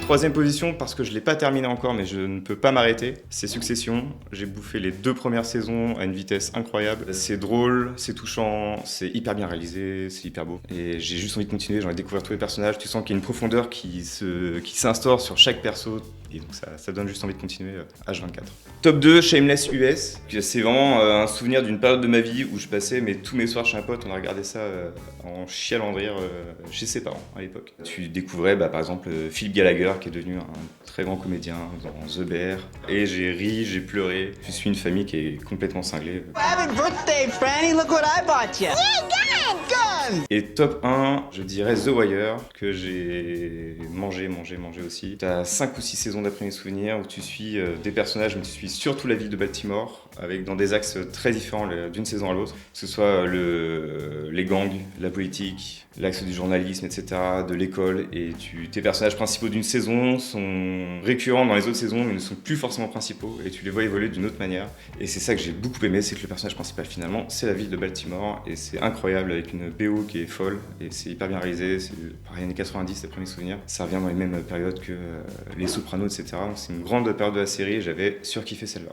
Troisième position, parce que je l'ai pas terminé encore, mais je ne peux pas m'arrêter, c'est Succession. J'ai bouffé les 2 premières saisons à une vitesse incroyable. C'est drôle, c'est touchant, c'est hyper bien réalisé, c'est hyper beau. Et j'ai juste envie de continuer, j'ai envie de découvrir tous les personnages. Tu sens qu'il y a une profondeur qui s'instaure sur chaque perso. Et donc ça donne juste envie de continuer H24. Top 2, Shameless US. C'est vraiment un souvenir d'une période de ma vie où je passais tous mes soirs chez un pote, on a regardé ça en chialant de rire chez ses parents à l'époque. Tu découvrais par exemple Philip Gallagher qui est devenu un très grand comédien dans The Bear. Et j'ai ri, j'ai pleuré. Je suis une famille qui est complètement cinglée. Happy birthday, Franny! Look what I bought you! Et top 1, je dirais The Wire, que j'ai mangé aussi. T'as 5 ou 6 saisons d'après mes souvenirs où tu suis des personnages, mais tu suis surtout la ville de Baltimore, dans des axes très différents d'une saison à l'autre. Que ce soit les gangs, la politique, l'axe du journalisme, etc., de l'école. Et tes personnages principaux d'une saison sont récurrents dans les autres saisons, mais ne sont plus forcément principaux. Et tu les vois évoluer d'une autre manière. Et c'est ça que j'ai beaucoup aimé, c'est que le personnage principal, finalement, c'est la ville de Baltimore. Et c'est incroyable, avec une BO qui est folle. Et c'est hyper bien réalisé. C'est pareil, années 90, d'après mes souvenirs. Ça revient dans les mêmes périodes que Les Sopranos, etc. Donc c'est une grande période de la série. J'avais surkiffé celle-là.